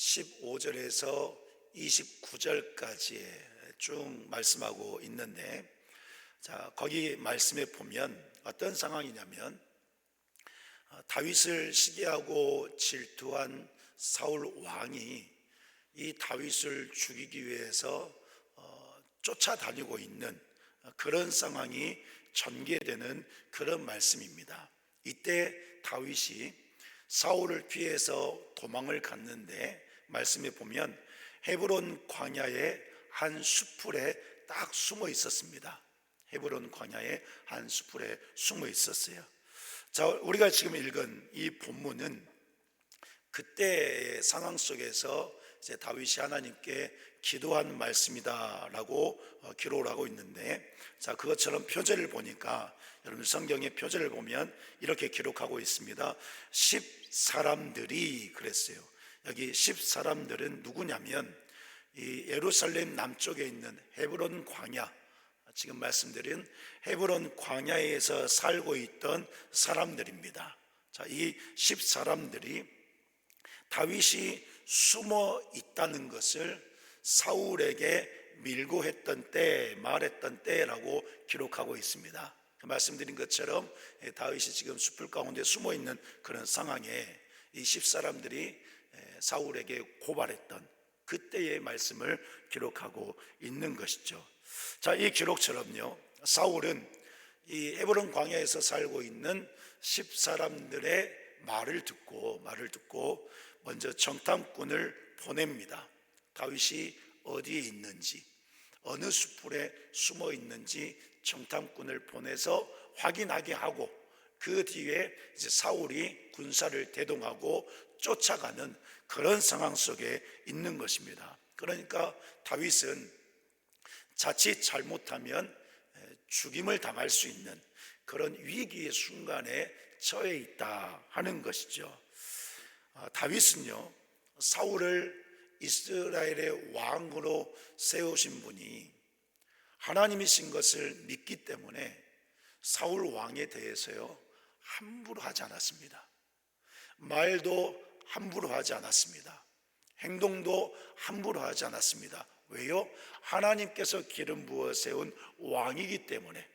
15절에서 29절까지 쭉 말씀하고 있는데, 거기 말씀에 보면 어떤 상황이냐면, 다윗을 시기하고 질투한 사울 왕이 이 다윗을 죽이기 위해서 쫓아다니고 있는 그런 상황이 전개되는 그런 말씀입니다. 이때 다윗이 사울을 피해서 도망을 갔는데, 말씀에 보면 헤브론 광야의 한 수풀에 딱 숨어 있었습니다. 헤브론 광야의 한 수풀에 숨어 있었어요. 우리가 지금 읽은 이 본문은 그때의 상황 속에서 이제 다윗이 하나님께 기도한 말씀이다라고 기록을 하고 있는데, 그것처럼 표제를 보니까, 여러분 성경의 표제를 보면 이렇게 기록하고 있습니다. 10사람들이 그랬어요. 여기 10사람들은 누구냐면, 이 예루살렘 남쪽에 있는 헤브론 광야, 지금 말씀드린 헤브론 광야에서 살고 있던 사람들입니다. 이 10사람들이 다윗이 숨어 있다는 것을 사울에게 밀고 했던 때, 말했던 때라고 기록하고 있습니다. 말씀드린 것처럼 다윗이 지금 숲을 가운데 숨어 있는 그런 상황에 이 10사람들이 사울에게 고발했던 그때의 말씀을 기록하고 있는 것이죠. 이 기록처럼요, 사울은 이 헤브론 광야에서 살고 있는 10사람들의 말을 듣고 먼저 정탐꾼을 보냅니다. 다윗이 어디에 있는지, 어느 수풀에 숨어 있는지 정탐꾼을 보내서 확인하게 하고, 그 뒤에 이제 사울이 군사를 대동하고 쫓아가는 그런 상황 속에 있는 것입니다. 그러니까 다윗은 자칫 잘못하면 죽임을 당할 수 있는 그런 위기의 순간에 처해 있다 하는 것이죠. 다윗은요, 사울을 이스라엘의 왕으로 세우신 분이 하나님이신 것을 믿기 때문에 사울 왕에 대해서요, 함부로 하지 않았습니다. 말도 함부로 하지 않았습니다. 행동도 함부로 하지 않았습니다. 왜요? 하나님께서 기름 부어 세운 왕이기 때문에,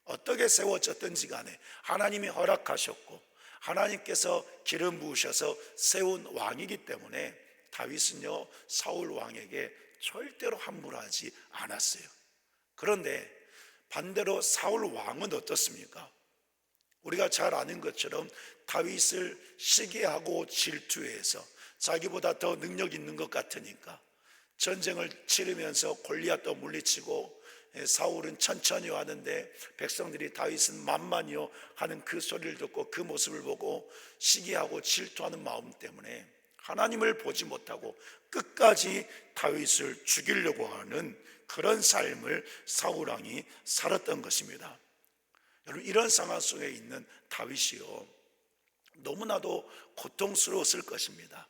어떻게 세워졌든지 간에 하나님이 허락하셨고 하나님께서 기름 부으셔서 세운 왕이기 때문에 다윗은요, 사울 왕에게 절대로 함부로 하지 않았어요. 그런데 반대로 사울 왕은 어떻습니까? 우리가 잘 아는 것처럼 다윗을 시기하고 질투해서 자기보다 더 능력 있는 것 같으니까 전쟁을 치르면서 골리앗도 물리치고, 사울은 천천히 왔는데 백성들이 다윗은 만만히요 하는 그 소리를 듣고 그 모습을 보고 시기하고 질투하는 마음 때문에 하나님을 보지 못하고 끝까지 다윗을 죽이려고 하는 그런 삶을 사울 왕이 살았던 것입니다. 여러분, 이런 상황 속에 있는 다윗이요, 너무나도 고통스러웠을 것입니다.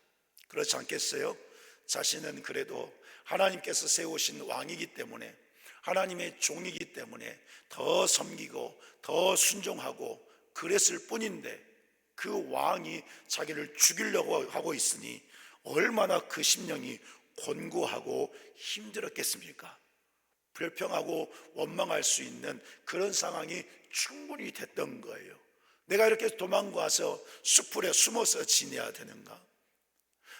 그렇지 않겠어요? 자신은 그래도 하나님께서 세우신 왕이기 때문에, 하나님의 종이기 때문에 더 섬기고 더 순종하고 그랬을 뿐인데, 그 왕이 자기를 죽이려고 하고 있으니 얼마나 그 심령이 곤고하고 힘들었겠습니까? 불평하고 원망할 수 있는 그런 상황이 충분히 됐던 거예요. 내가 이렇게 도망가서 수풀에 숨어서 지내야 되는가?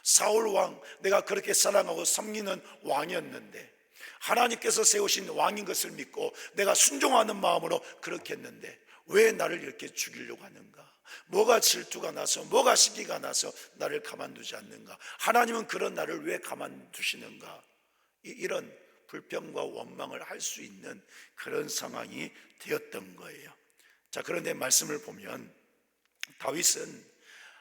사울 왕, 내가 그렇게 사랑하고 섬기는 왕이었는데, 하나님께서 세우신 왕인 것을 믿고 내가 순종하는 마음으로 그렇게 했는데 왜 나를 이렇게 죽이려고 하는가? 뭐가 질투가 나서, 뭐가 시기가 나서 나를 가만두지 않는가? 하나님은 그런 나를 왜 가만두시는가? 이런 불평과 원망을 할 수 있는 그런 상황이 되었던 거예요. 그런데 말씀을 보면 다윗은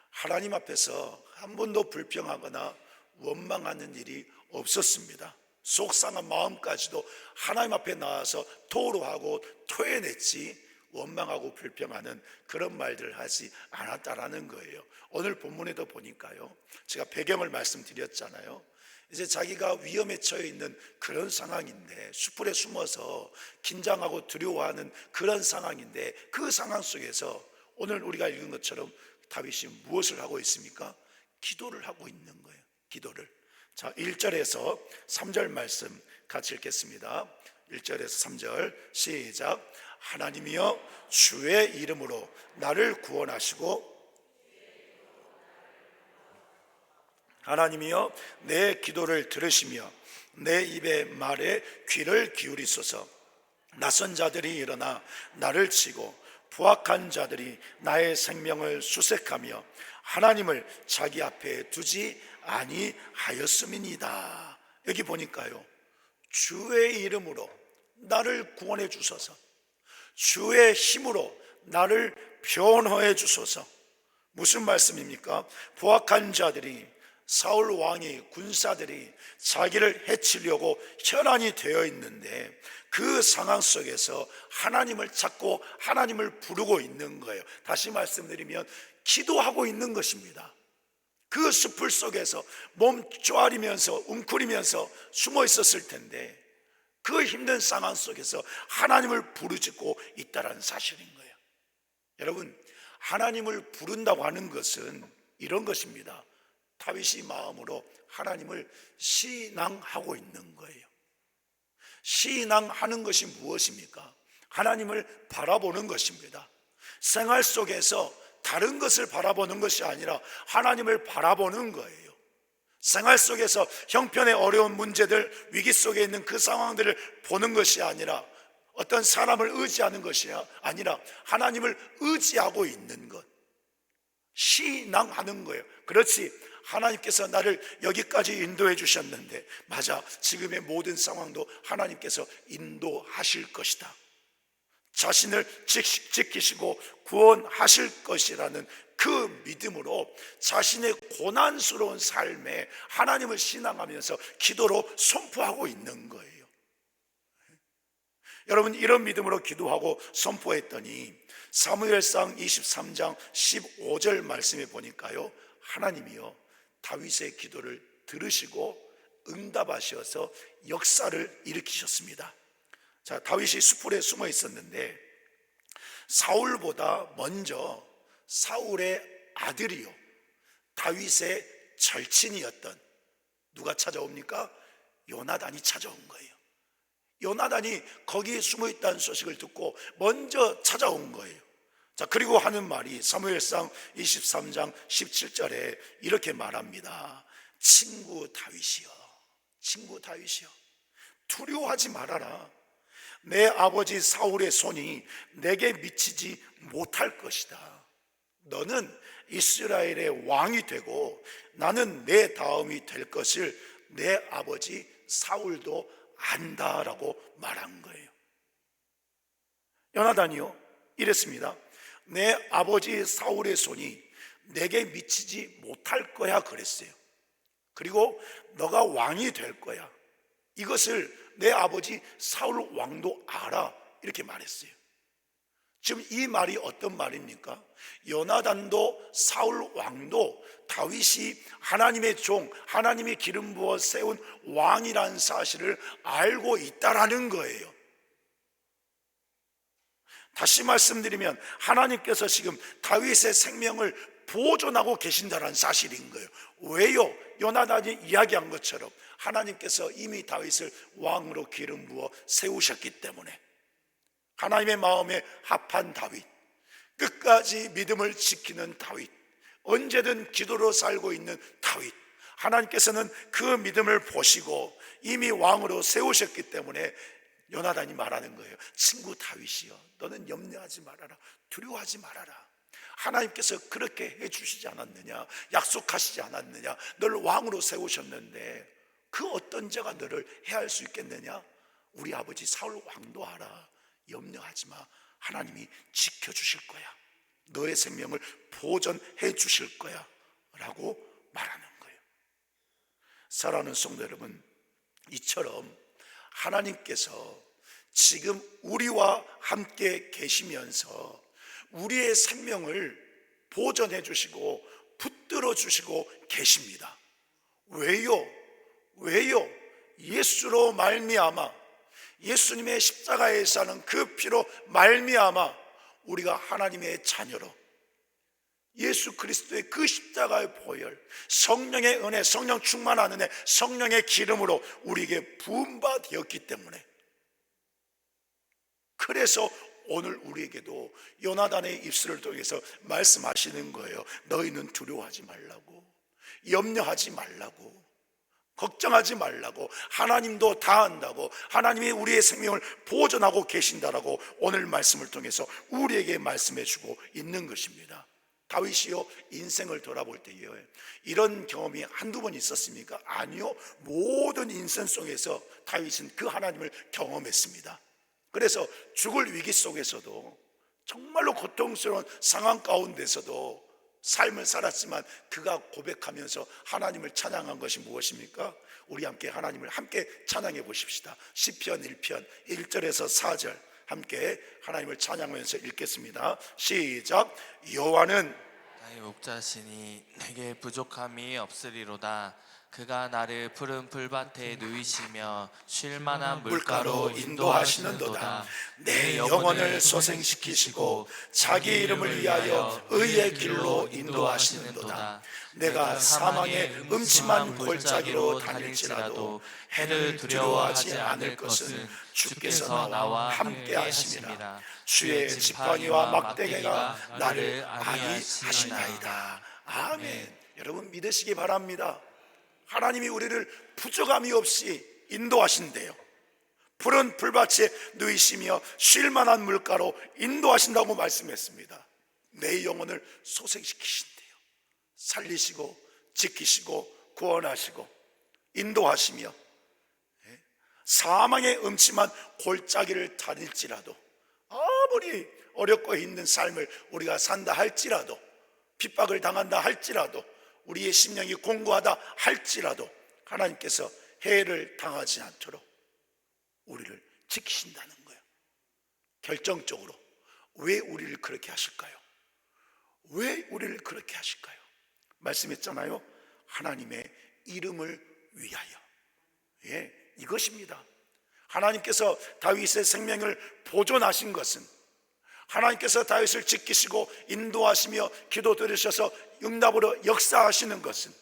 하나님 앞에서 한 번도 불평하거나 원망하는 일이 없었습니다. 속상한 마음까지도 하나님 앞에 나와서 토로하고 토해냈지, 원망하고 불평하는 그런 말들을 하지 않았다라는 거예요. 오늘 본문에도 보니까요, 제가 배경을 말씀드렸잖아요. 이제 자기가 위험에 처해 있는 그런 상황인데, 수풀에 숨어서 긴장하고 두려워하는 그런 상황인데, 그 상황 속에서 오늘 우리가 읽은 것처럼 다윗이 무엇을 하고 있습니까? 기도를 하고 있는 거예요. 기도를. 자, 1절에서 3절 말씀 같이 읽겠습니다. 1절에서 3절 시작. 하나님이여 주의 이름으로 나를 구원하시고, 하나님이여 내 기도를 들으시며 내 입의 말에 귀를 기울이소서. 낯선 자들이 일어나 나를 치고 부악한 자들이 나의 생명을 수색하며 하나님을 자기 앞에 두지 아니하였음이니이다. 여기 보니까요, 주의 이름으로 나를 구원해 주소서, 주의 힘으로 나를 변호해 주소서. 무슨 말씀입니까? 부악한 자들이, 사울 왕이, 군사들이 자기를 해치려고 혈안이 되어 있는데 그 상황 속에서 하나님을 찾고 하나님을 부르고 있는 거예요. 다시 말씀드리면 기도하고 있는 것입니다. 그 숲을 속에서 몸 쪼아리면서 웅크리면서 숨어 있었을 텐데 그 힘든 상황 속에서 하나님을 부르짖고 있다는 사실인 거예요. 여러분, 하나님을 부른다고 하는 것은 이런 것입니다. 다윗이 마음으로 하나님을 신앙하고 있는 거예요. 신앙하는 것이 무엇입니까? 하나님을 바라보는 것입니다. 생활 속에서 다른 것을 바라보는 것이 아니라 하나님을 바라보는 거예요. 생활 속에서 형편의 어려운 문제들, 위기 속에 있는 그 상황들을 보는 것이 아니라 어떤 사람을 의지하는 것이 아니라 하나님을 의지하고 있는 것, 신앙하는 거예요. 그렇지, 하나님께서 나를 여기까지 인도해 주셨는데 맞아, 지금의 모든 상황도 하나님께서 인도하실 것이다, 자신을 지키시고 구원하실 것이라는 그 믿음으로 자신의 고난스러운 삶에 하나님을 신앙하면서 기도로 선포하고 있는 거예요. 여러분, 이런 믿음으로 기도하고 선포했더니 사무엘상 23장 15절 말씀에 보니까요, 하나님이요 다윗의 기도를 들으시고 응답하셔서 역사를 일으키셨습니다. 자, 다윗이 수풀에 숨어 있었는데 사울보다 먼저 사울의 아들이요 다윗의 절친이었던 누가 찾아옵니까? 요나단이 찾아온 거예요. 요나단이 거기에 숨어 있다는 소식을 듣고 먼저 찾아온 거예요. 자, 그리고 하는 말이 사무엘상 23장 17절에 이렇게 말합니다. 친구 다윗이여, 친구 다윗이여, 두려워하지 말아라. 내 아버지 사울의 손이 내게 미치지 못할 것이다. 너는 이스라엘의 왕이 되고 나는 내 다음이 될 것을 내 아버지 사울도 안다라고 말한 거예요. 요나단이요 이랬습니다. 내 아버지 사울의 손이 내게 미치지 못할 거야 그랬어요. 그리고 너가 왕이 될 거야, 이것을 내 아버지 사울 왕도 알아, 이렇게 말했어요. 지금 이 말이 어떤 말입니까? 요나단도 사울 왕도 다윗이 하나님의 종, 하나님이 기름 부어 세운 왕이라는 사실을 알고 있다라는 거예요. 다시 말씀드리면 하나님께서 지금 다윗의 생명을 보존하고 계신다는 사실인 거예요. 왜요? 요나단이 이야기한 것처럼 하나님께서 이미 다윗을 왕으로 기름 부어 세우셨기 때문에 하나님의 마음에 합한 다윗, 끝까지 믿음을 지키는 다윗, 언제든 기도로 살고 있는 다윗, 하나님께서는 그 믿음을 보시고 이미 왕으로 세우셨기 때문에 요나단이 말하는 거예요. 친구 다윗이여, 너는 염려하지 말아라, 두려워하지 말아라. 하나님께서 그렇게 해주시지 않았느냐, 약속하시지 않았느냐, 너를 왕으로 세우셨는데 그 어떤 자가 너를 해할 수 있겠느냐? 우리 아버지 사울 왕도 알아. 염려하지 마, 하나님이 지켜주실 거야, 너의 생명을 보존해 주실 거야 라고 말하는 거예요. 사랑하는 성도 여러분, 이처럼 하나님께서 지금 우리와 함께 계시면서 우리의 생명을 보존해 주시고 붙들어 주시고 계십니다. 왜요? 예수로 말미암아, 예수님의 십자가에서 하는 그 피로 말미암아 우리가 하나님의 자녀로, 예수 그리스도의 그 십자가의 보혈, 성령의 은혜, 성령 충만한 은혜, 성령의 기름으로 우리에게 부음받았기 때문에, 그래서 오늘 우리에게도 요나단의 입술을 통해서 말씀하시는 거예요. 너희는 두려워하지 말라고, 염려하지 말라고, 걱정하지 말라고, 하나님도 다 안다고, 하나님이 우리의 생명을 보존하고 계신다라고 오늘 말씀을 통해서 우리에게 말씀해 주고 있는 것입니다. 다윗이요, 인생을 돌아볼 때요, 이런 경험이 한두 번 있었습니까? 아니요, 모든 인생 속에서 다윗은 그 하나님을 경험했습니다. 그래서 죽을 위기 속에서도, 정말로 고통스러운 상황 가운데서도 삶을 살았지만 그가 고백하면서 하나님을 찬양한 것이 무엇입니까? 우리 함께 하나님을 함께 찬양해 보십시다. 시편 1편 1절에서 4절 함께 하나님을 찬양하면서 읽겠습니다. 시작. 여호와는 나의 목자시니 내게 부족함이 없으리로다. 그가 나를 푸른 풀밭에 누이시며 쉴 만한 물가로 인도하시는도다. 내 영혼을 소생시키시고 자기 이름을 위하여 의의 길로 인도하시는도다. 내가 사망의 음침한 골짜기로 다닐지라도 해를 두려워하지 않을 것은 주께서 나와 함께 하심이라. 주의 지팡이와 막대기가 나를 안위하시나이다. 아멘. 여러분 믿으시기 바랍니다. 하나님이 우리를 부족함이 없이 인도하신대요. 푸른 풀밭에 누이시며 쉴 만한 물가로 인도하신다고 말씀했습니다. 내 영혼을 소생시키신대요. 살리시고 지키시고 구원하시고 인도하시며, 사망의 음침한 골짜기를 다닐지라도, 아무리 어렵고 힘든 삶을 우리가 산다 할지라도, 핍박을 당한다 할지라도, 우리의 심령이 공고하다 할지라도 하나님께서 해를 당하지 않도록 우리를 지키신다는 거예요. 결정적으로 왜 우리를 그렇게 하실까요? 왜 우리를 그렇게 하실까요? 말씀했잖아요. 하나님의 이름을 위하여. 이것입니다. 하나님께서 다윗의 생명을 보존하신 것은, 하나님께서 다윗을 지키시고 인도하시며 기도 들으셔서 응답으로 역사하시는 것은,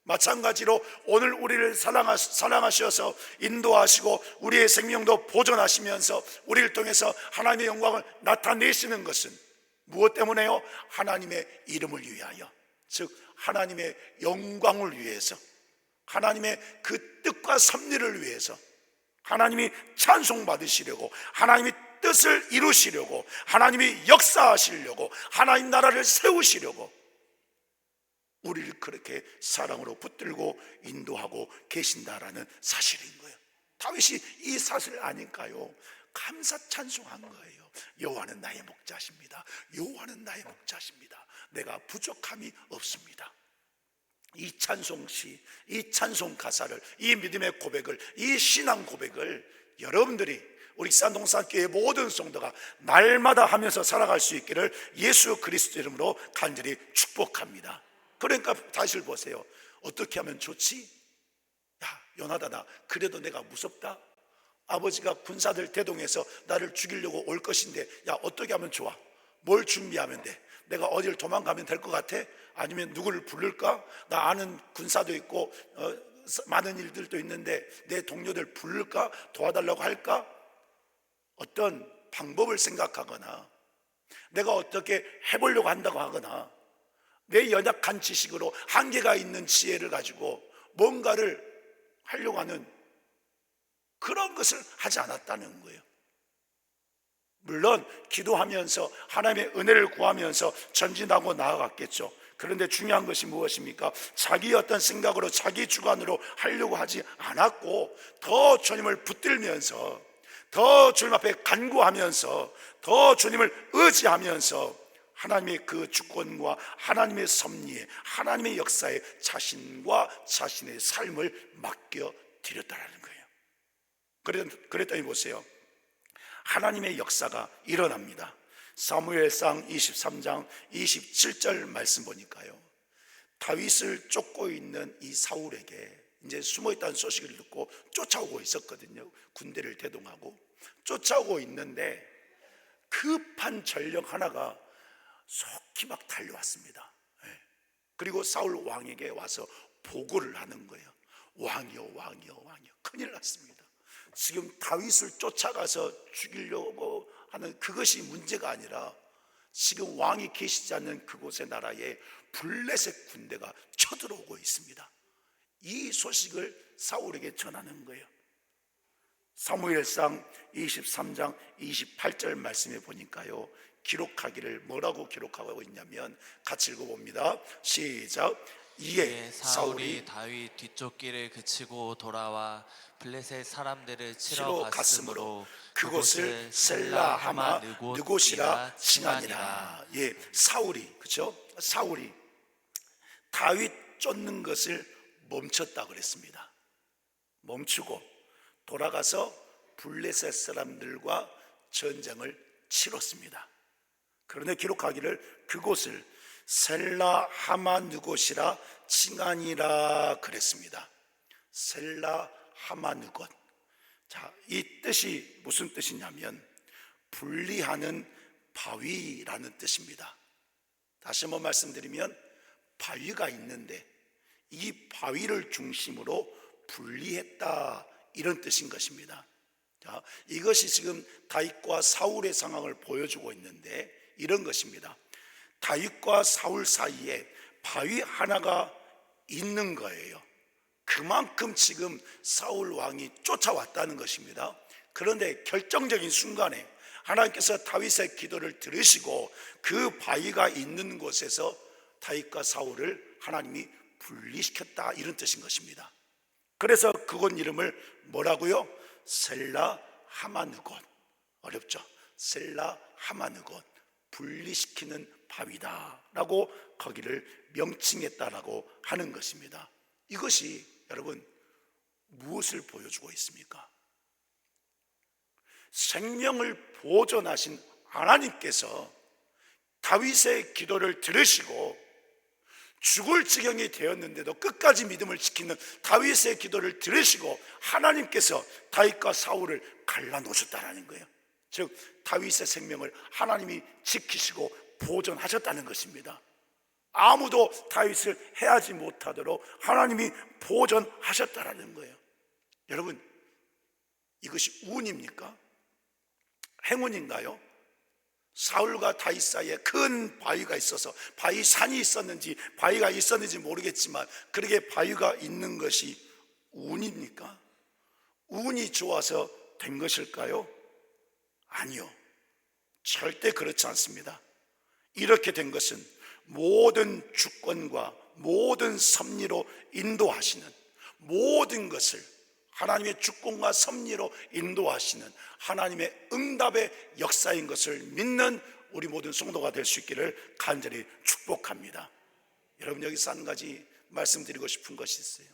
마찬가지로 오늘 우리를 사랑하셔서 인도하시고 우리의 생명도 보존하시면서 우리를 통해서 하나님의 영광을 나타내시는 것은 무엇 때문에요? 하나님의 이름을 위하여, 즉 하나님의 영광을 위해서, 하나님의 그 뜻과 섭리를 위해서, 하나님이 찬송받으시려고, 하나님이 뜻을 이루시려고, 하나님이 역사하시려고, 하나님 나라를 세우시려고 우리를 그렇게 사랑으로 붙들고 인도하고 계신다라는 사실인 거예요. 다윗이 이 사실을 아니까요, 감사 찬송한 거예요. 여호와는 나의 목자십니다. 여호와는 나의 목자십니다. 내가 부족함이 없습니다. 이 찬송시, 이 찬송 가사를, 이 믿음의 고백을, 이 신앙 고백을 여러분들이, 우리 산동산교회 모든 성도가 날마다 하면서 살아갈 수 있기를 예수 그리스도 이름으로 간절히 축복합니다. 그러니까 다윗을 보세요. 어떻게 하면 좋지? 야, 요나단아, 그래도 내가 무섭다. 아버지가 군사들 대동해서 나를 죽이려고 올 것인데, 야, 어떻게 하면 좋아? 뭘 준비하면 돼? 내가 어딜 도망가면 될 것 같아? 아니면 누구를 부를까? 나 아는 군사도 있고 많은 일들도 있는데 내 동료들 부를까? 도와달라고 할까? 어떤 방법을 생각하거나 내가 어떻게 해보려고 한다고 하거나 내 연약한 지식으로 한계가 있는 지혜를 가지고 뭔가를 하려고 하는 그런 것을 하지 않았다는 거예요. 물론 기도하면서 하나님의 은혜를 구하면서 전진하고 나아갔겠죠. 그런데 중요한 것이 무엇입니까? 자기 어떤 생각으로 자기 주관으로 하려고 하지 않았고, 더 주님을 붙들면서, 더 주님 앞에 간구하면서, 더 주님을 의지하면서 하나님의 그 주권과 하나님의 섭리에, 하나님의 역사에 자신과 자신의 삶을 맡겨드렸다는 거예요. 그랬더니 보세요, 하나님의 역사가 일어납니다. 사무엘상 23장 27절 말씀 보니까요, 다윗을 쫓고 있는 이 사울에게 이제 숨어있다는 소식을 듣고 쫓아오고 있었거든요. 군대를 대동하고 쫓아오고 있는데 급한 전력 하나가 속히 막 달려왔습니다. 그리고 사울 왕에게 와서 보고를 하는 거예요. 왕이요, 왕이요, 왕이요. 큰일 났습니다. 지금 다윗을 쫓아가서 죽이려고 하는 그것이 문제가 아니라 지금 왕이 계시지 않는 그곳의 나라에 블레셋 군대가 쳐들어오고 있습니다. 이 소식을 사울에게 전하는 거예요. 사무엘상 23장 28절 말씀에 보니까요, 기록하기를 뭐라고 기록하고 있냐면, 같이 읽어봅니다. 시작. 이에 사울이 다윗 뒤쪽 길을 그치고 돌아와 블레셋 사람들을 치러 갔으므로 갔으므로 그곳을 셀라 하마 느곳이라 칭하니라. 예, 사울이, 그렇죠? 사울이 다윗 쫓는 것을 멈췄다 그랬습니다. 멈추고 돌아가서 블레셋 사람들과 전쟁을 치렀습니다. 그런데 기록하기를 그곳을 셀라 하마 느곳이라 칭하니라 그랬습니다. 셀라 하마 느곳. 자, 이 뜻이 무슨 뜻이냐면 분리하는 바위라는 뜻입니다. 다시 한번 말씀드리면 바위가 있는데 이 바위를 중심으로 분리했다, 이런 뜻인 것입니다. 자, 이것이 지금 다윗과 사울의 상황을 보여주고 있는데 이런 것입니다. 다윗과 사울 사이에 바위 하나가 있는 거예요. 그만큼 지금 사울 왕이 쫓아왔다는 것입니다. 그런데 결정적인 순간에 하나님께서 다윗의 기도를 들으시고 그 바위가 있는 곳에서 다윗과 사울을 하나님이 분리시켰다, 이런 뜻인 것입니다. 그래서 그곳 이름을 뭐라고요? 셀라 하마느곳. 어렵죠? 셀라 하마느곳, 분리시키는 바위다 라고 거기를 명칭했다라고 하는 것입니다. 이것이 여러분 무엇을 보여주고 있습니까? 생명을 보존하신 하나님께서 다윗의 기도를 들으시고 죽을 지경이 되었는데도 끝까지 믿음을 지키는 다윗의 기도를 들으시고 하나님께서 다윗과 사울을 갈라놓으셨다는 거예요. 즉 다윗의 생명을 하나님이 지키시고 보존하셨다는 것입니다. 아무도 다윗을 해하지 못하도록 하나님이 보존하셨다는 거예요. 여러분, 이것이 운입니까? 행운인가요? 사울과 다윗 사이에 큰 바위가 있어서, 바위 산이 있었는지 바위가 있었는지 모르겠지만 그렇게 바위가 있는 것이 운입니까? 운이 좋아서 된 것일까요? 아니요, 절대 그렇지 않습니다. 이렇게 된 것은 모든 주권과 모든 섭리로 인도하시는, 모든 것을 하나님의 주권과 섭리로 인도하시는 하나님의 응답의 역사인 것을 믿는 우리 모든 성도가 될 수 있기를 간절히 축복합니다. 여러분, 여기서 한 가지 말씀드리고 싶은 것이 있어요.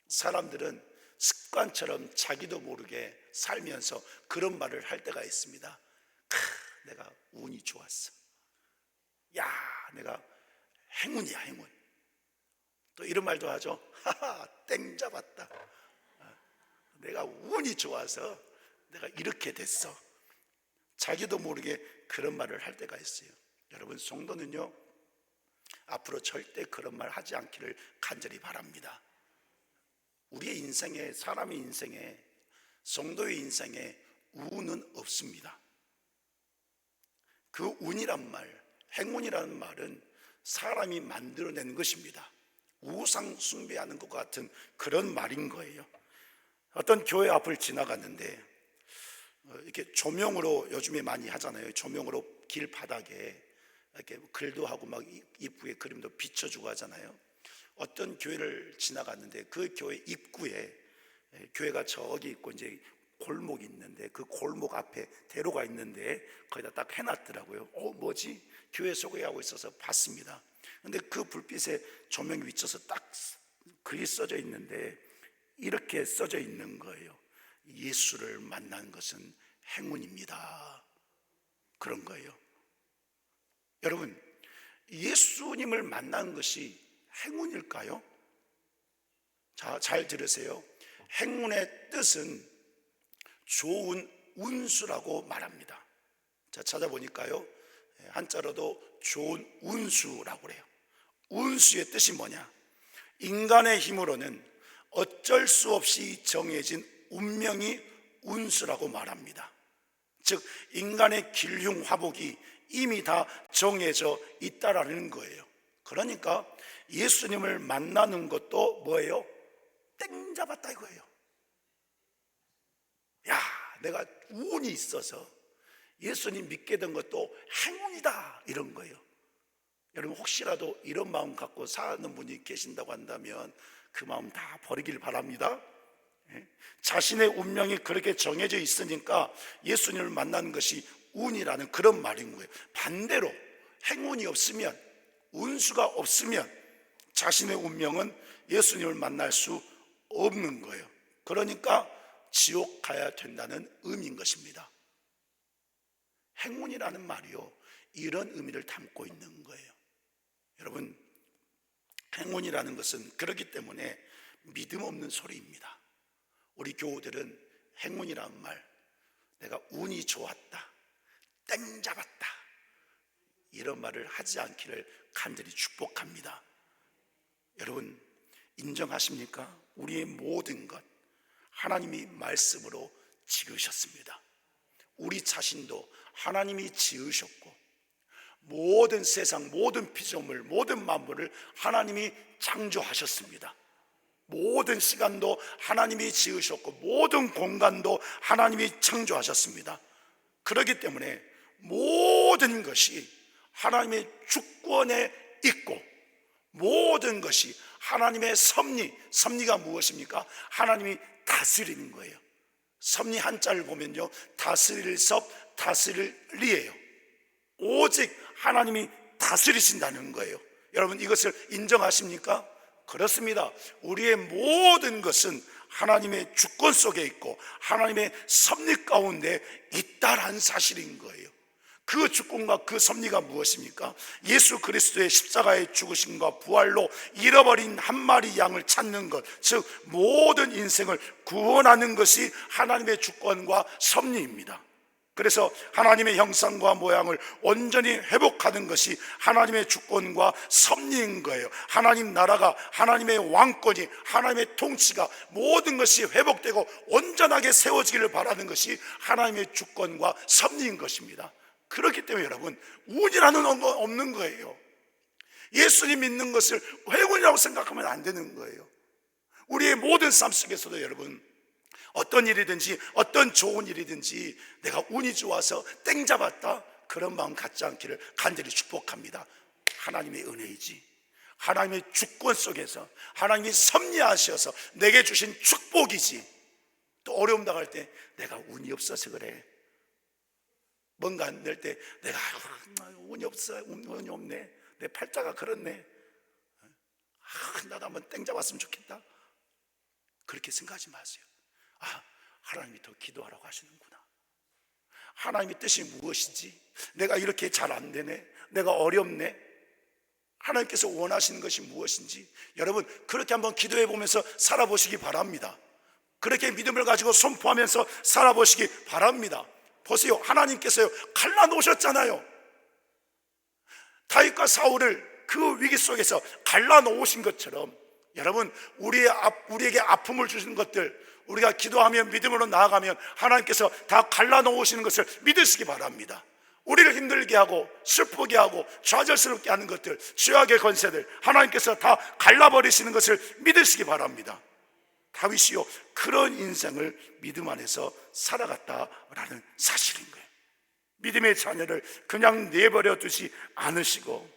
사람들은 습관처럼 자기도 모르게 살면서 그런 말을 할 때가 있습니다. 내가 운이 좋았어. 야, 내가 행운이야, 행운. 또 이런 말도 하죠. 하하, 땡 잡았다. 내가 운이 좋아서 내가 이렇게 됐어. 자기도 모르게 그런 말을 할 때가 있어요. 여러분, 성도는요, 앞으로 절대 그런 말 하지 않기를 간절히 바랍니다. 우리의 인생에, 사람의 인생에, 성도의 인생에 운은 없습니다. 그 운이란 말, 행운이라는 말은 사람이 만들어낸 것입니다. 우상 숭배하는 것 같은 그런 말인 거예요. 어떤 교회 앞을 지나갔는데 이렇게 조명으로, 요즘에 많이 하잖아요. 조명으로 길 바닥에 이렇게 글도 하고 막 이쁘게 그림도 비춰주고 하잖아요. 어떤 교회를 지나갔는데 그 교회 입구에, 교회가 저기 있고 이제 골목이 있는데 그 골목 앞에 대로가 있는데 거기다 딱 해놨더라고요. 뭐지? 교회 소개하고 있어서 봤습니다. 근데 그 불빛에 조명이 비쳐서 딱 글이 써져 있는데 이렇게 써져 있는 거예요. 예수를 만난 것은 행운입니다. 그런 거예요. 여러분, 예수님을 만난 것이 행운일까요? 자, 잘 들으세요. 행운의 뜻은 좋은 운수라고 말합니다. 자, 찾아보니까요, 한자로도 좋은 운수라고 그래요. 운수의 뜻이 뭐냐? 인간의 힘으로는 어쩔 수 없이 정해진 운명이 운수라고 말합니다. 즉 인간의 길흉화복이 이미 다 정해져 있다라는 거예요. 그러니까 예수님을 만나는 것도 뭐예요? 땡 잡았다 이거예요. 야, 내가 운이 있어서 예수님 믿게 된 것도 행운이다 이런 거예요. 여러분 혹시라도 이런 마음 갖고 사는 분이 계신다고 한다면 그 마음 다 버리길 바랍니다. 자신의 운명이 그렇게 정해져 있으니까 예수님을 만나는 것이 운이라는 그런 말인 거예요. 반대로 행운이 없으면, 운수가 없으면 자신의 운명은 예수님을 만날 수 없는 거예요. 그러니까 지옥 가야 된다는 의미인 것입니다. 행운이라는 말이요, 이런 의미를 담고 있는 거예요. 여러분, 행운이라는 것은 그렇기 때문에 믿음 없는 소리입니다. 우리 교우들은 행운이라는 말, 내가 운이 좋았다, 땡 잡았다, 이런 말을 하지 않기를 간절히 축복합니다. 여러분 인정하십니까? 우리의 모든 것 하나님이 말씀으로 지으셨습니다. 우리 자신도 하나님이 지으셨고, 모든 세상, 모든 피조물, 모든 만물을 하나님이 창조하셨습니다. 모든 시간도 하나님이 지으셨고, 모든 공간도 하나님이 창조하셨습니다. 그렇기 때문에 모든 것이 하나님의 주권에 있고, 모든 것이 하나님의 섭리가 무엇입니까? 하나님이 다스리는 거예요. 섭리 한자를 보면요, 다스릴 섭, 다스릴 리예요. 오직 하나님이 다스리신다는 거예요. 여러분 이것을 인정하십니까? 그렇습니다. 우리의 모든 것은 하나님의 주권 속에 있고 하나님의 섭리 가운데 있다라는 사실인 거예요. 그 주권과 그 섭리가 무엇입니까? 예수 그리스도의 십자가의 죽으심과 부활로 잃어버린 한 마리 양을 찾는 것, 즉 모든 인생을 구원하는 것이 하나님의 주권과 섭리입니다. 그래서 하나님의 형상과 모양을 온전히 회복하는 것이 하나님의 주권과 섭리인 거예요. 하나님 나라가, 하나님의 왕권이, 하나님의 통치가 모든 것이 회복되고 온전하게 세워지기를 바라는 것이 하나님의 주권과 섭리인 것입니다. 그렇기 때문에 여러분, 운이라는 건 없는 거예요. 예수님 믿는 것을 행운이라고 생각하면 안 되는 거예요. 우리의 모든 삶 속에서도 여러분, 어떤 일이든지 어떤 좋은 일이든지 내가 운이 좋아서 땡 잡았다, 그런 마음 갖지 않기를 간절히 축복합니다. 하나님의 은혜이지, 하나님의 주권 속에서 하나님이 섭리하셔서 내게 주신 축복이지. 또 어려움 당할 때 내가 운이 없어서 그래, 뭔가 안 될 때 내가 운이 없어, 운이 없네, 내 팔자가 그렇네, 나도 한번 땡 잡았으면 좋겠다, 그렇게 생각하지 마세요. 하나님이 더 기도하라고 하시는구나. 하나님의 뜻이 무엇이지? 내가 이렇게 잘 안 되네, 내가 어렵네, 하나님께서 원하시는 것이 무엇인지 여러분 그렇게 한번 기도해 보면서 살아보시기 바랍니다. 그렇게 믿음을 가지고 선포하면서 살아보시기 바랍니다. 보세요, 하나님께서요 갈라놓으셨잖아요. 다윗과 사울을 그 위기 속에서 갈라놓으신 것처럼 여러분 우리에게 아픔을 주시는 것들, 우리가 기도하며 믿음으로 나아가면 하나님께서 다 갈라놓으시는 것을 믿으시기 바랍니다. 우리를 힘들게 하고 슬프게 하고 좌절스럽게 하는 것들, 죄악의 권세들 하나님께서 다 갈라버리시는 것을 믿으시기 바랍니다. 다윗이요 그런 인생을 믿음 안에서 살아갔다라는 사실인 거예요. 믿음의 자녀를 그냥 내버려 두지 않으시고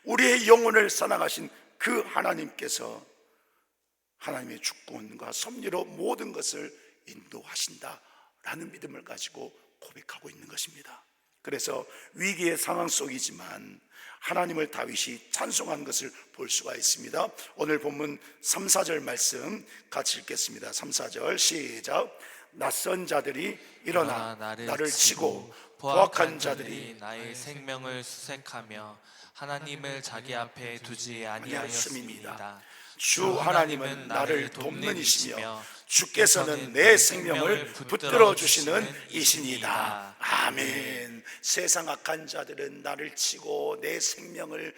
우리의 영혼을 사랑하신 그 하나님께서 하나님의 주권과 섭리로 모든 것을 인도하신다라는 믿음을 가지고 고백하고 있는 것입니다. 그래서 위기의 상황 속이지만 하나님을 다윗이 찬송한 것을 볼 수가 있습니다. 오늘 본문 3, 4절 말씀 같이 읽겠습니다. 3, 4절 시작. 낯선 자들이 일어나 나를 치고 포악한 자들이 나의 생명을 수색하며 하나님을 자기 앞에 두지 아니하였습니다. 주 하나님은 나를 돕는 이시며 주께서는 내 생명을 붙들어 주시는 이신이다. 아멘. 세상 악한 자들은 나를 치고 내 생명을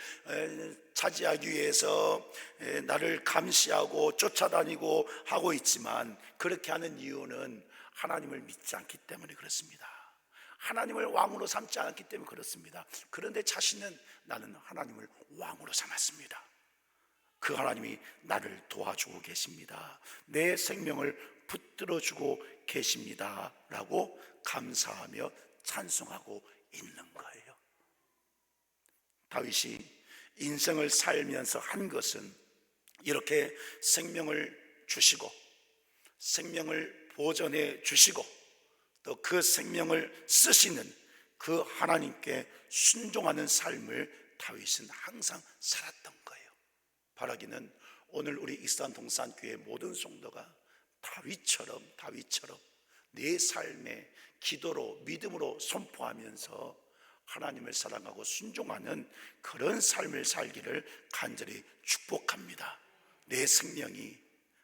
차지하기 위해서 나를 감시하고 쫓아다니고 하고 있지만, 그렇게 하는 이유는 하나님을 믿지 않기 때문에 그렇습니다. 하나님을 왕으로 삼지 않기 때문에 그렇습니다. 그런데 자신은 나는 하나님을 왕으로 삼았습니다. 그 하나님이 나를 도와주고 계십니다. 내 생명을 붙들어주고 계십니다 라고 감사하며 찬송하고 있는 거예요. 다윗이 인생을 살면서 한 것은 이렇게 생명을 주시고 생명을 보존해 주시고 또 그 생명을 쓰시는 그 하나님께 순종하는 삶을 다윗은 항상 살았던 거예요. 바라기는 오늘 우리 익산 동산교회 모든 성도가 다윗처럼 내 삶에 기도로 믿음으로 선포하면서 하나님을 사랑하고 순종하는 그런 삶을 살기를 간절히 축복합니다. 내 생명이,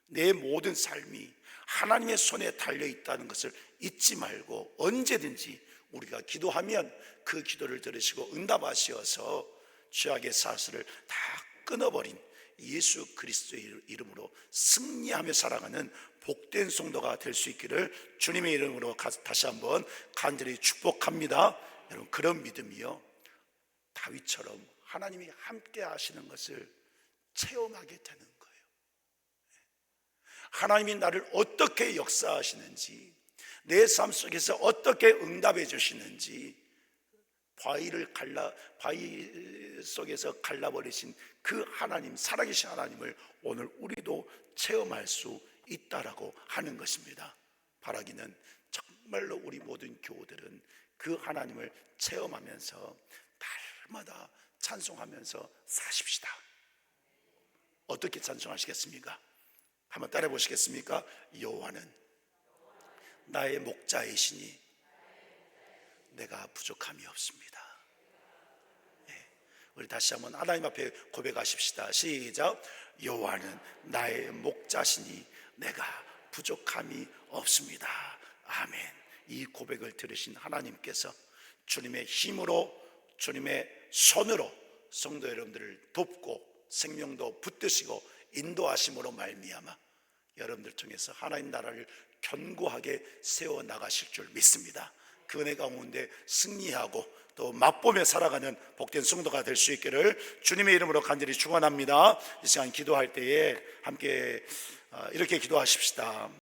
내 모든 삶이 하나님의 손에 달려있다는 것을 잊지 말고 언제든지 우리가 기도하면 그 기도를 들으시고 응답하시어서 죄악의 사슬을 다 끊어버린 예수 그리스도의 이름으로 승리하며 살아가는 복된 성도가 될 수 있기를 주님의 이름으로 다시 한번 간절히 축복합니다. 여러분, 그런 믿음이요, 다윗처럼 하나님이 함께 하시는 것을 체험하게 되는 거예요. 하나님이 나를 어떻게 역사하시는지, 내 삶 속에서 어떻게 응답해 주시는지, 바위 속에서 갈라버리신 그 하나님, 살아계신 하나님을 오늘 우리도 체험할 수 있다라고 하는 것입니다. 바라기는 정말로 우리 모든 교우들은 그 하나님을 체험하면서 날마다 찬송하면서 사십시다. 어떻게 찬송하시겠습니까? 한번 따라해 보시겠습니까? 여호와는 나의 목자이시니 내가 부족함이 없습니다. 우리 다시 한번 하나님 앞에 고백하십시다. 시작. 여호와는 나의 목자시니 내가 부족함이 없습니다. 아멘. 이 고백을 들으신 하나님께서 주님의 힘으로, 주님의 손으로 성도 여러분들을 돕고 생명도 붙드시고 인도하심으로 말미암아 여러분들 통해서 하나님 나라를 견고하게 세워 나가실 줄 믿습니다. 그 은혜 가운데 승리하고 또 맛보며 살아가는 복된 성도가 될 수 있기를 주님의 이름으로 간절히 축원합니다. 이 시간 기도할 때에 함께 이렇게 기도하십시다.